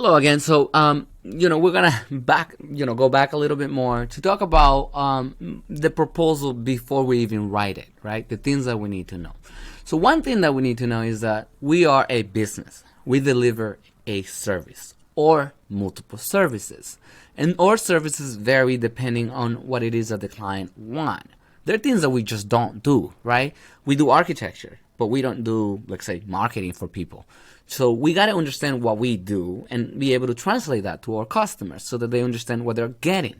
Hello again. So, we're gonna go back a little bit more to talk about the proposal before we even write it, right? The things that we need to know. So, one thing that we need to know is that we are a business. We deliver a service or multiple services, and our services vary depending on what it is that the client want. There are things that we just don't do, right? We do architecture, but we don't do, let's say, marketing for people. So we got to understand what we do and be able to translate that to our customers so that they understand what they're getting.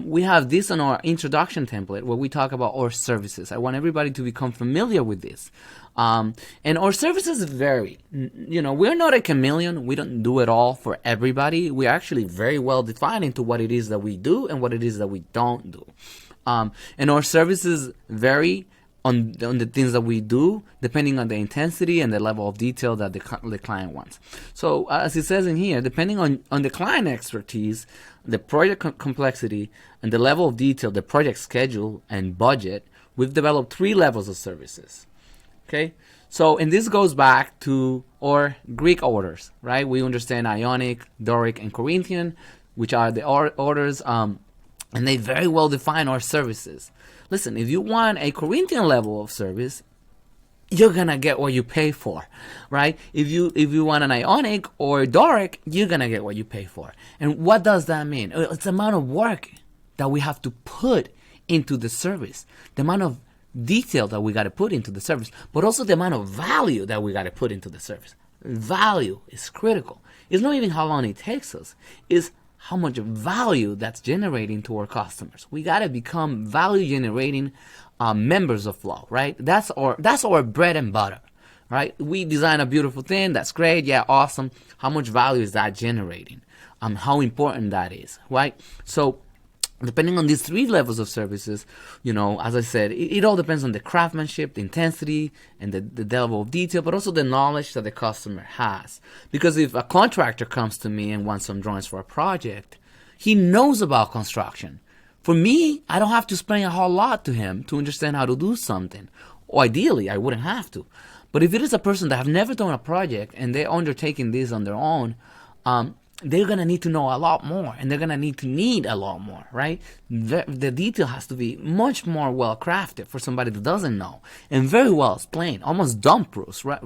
We have this on our introduction template where we talk about our services. I want everybody to become familiar with this. And our services vary. We're not a chameleon. We don't do it all for everybody. We're actually very well defined into what it is that we do and what it is that we don't do. And our services vary on the things that we do, depending on the intensity and the level of detail that the client wants. So as it says in here, depending on the client expertise, the project complexity, and the level of detail, the project schedule and budget, we've developed 3 levels of services. Okay, so and this goes back to our Greek orders, right? We understand Ionic, Doric, and Corinthian, which are the orders, and they very well define our services. Listen, if you want a Corinthian level of service, you're gonna get what you pay for, right? If you want an Ionic or Doric, you're gonna get what you pay for. And what does that mean? It's the amount of work that we have to put into the service, the amount of detail that we got to put into the service, but also the amount of value that we got to put into the service. Value is critical. It's not even how long it takes us. It's how much value that's generating to our customers. We got to become value generating members of Flow, right? That's our bread and butter, right? We design a beautiful thing. That's great. Yeah, awesome. How much value is that generating? How important that is, right? So depending on these 3 levels of services, as I said, it all depends on the craftsmanship, the intensity, and the level of detail, but also the knowledge that the customer has. Because if a contractor comes to me and wants some drawings for a project, he knows about construction. For me, I don't have to explain a whole lot to him to understand how to do something. Or ideally, I wouldn't have to. But if it is a person that have never done a project and they're undertaking this on their own, they're going to need to know a lot more, and they're going to need a lot more, right? The detail has to be much more well crafted for somebody that doesn't know, and very well explained, almost dumb-proof, right?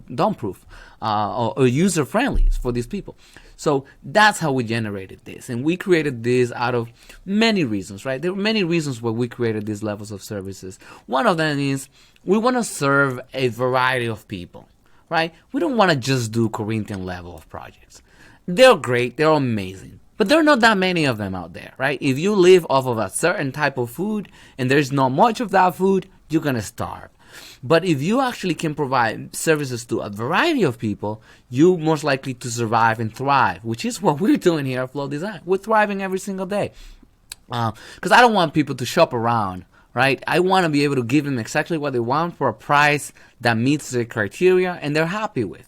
Or user-friendly for these people. So that's how we generated this, and we created this out of many reasons, right? There were many reasons why we created these levels of services. One of them is we want to serve a variety of people, right? We don't want to just do Corinthian level of projects. They're great, they're amazing, but there are not that many of them out there, right? If you live off of a certain type of food and there's not much of that food, you're gonna starve. But if you actually can provide services to a variety of people, you're most likely to survive and thrive, which is what we're doing here at Flow Design. We're thriving every single day. Because I don't want people to shop around, right? I want to be able to give them exactly what they want for a price that meets their criteria and they're happy with.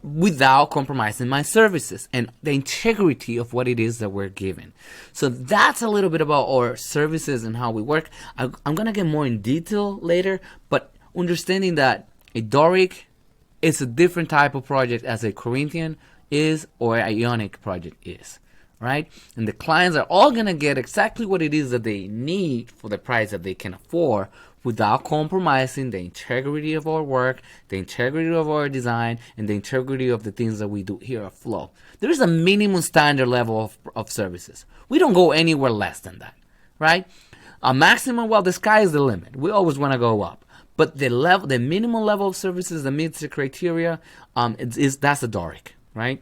Without compromising my services and the integrity of what it is that we're giving. So that's a little bit about our services and how we work. I'm going to get more in detail later, but understanding that a Doric is a different type of project as a Corinthian is or an Ionic project is, right? And the clients are all going to get exactly what it is that they need for the price that they can afford, without compromising the integrity of our work, the integrity of our design, and the integrity of the things that we do here at Flow. There is a minimum standard level of services. We don't go anywhere less than that, right? A maximum, well, the sky is the limit. We always want to go up. But the minimum level of services that meets the criteria, that's a Doric, right?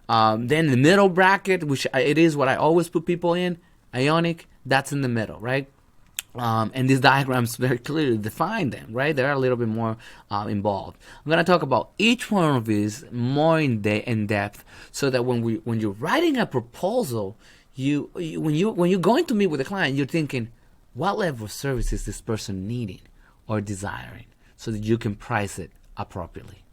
Then the middle bracket, which it is what I always put people in, Ionic, that's in the middle, right? And these diagrams very clearly define them, right? They're a little bit more involved. I'm going to talk about each one of these more in depth, so that when you're writing a proposal, when you're going to meet with a client, you're thinking, what level of service is this person needing or desiring, so that you can price it appropriately.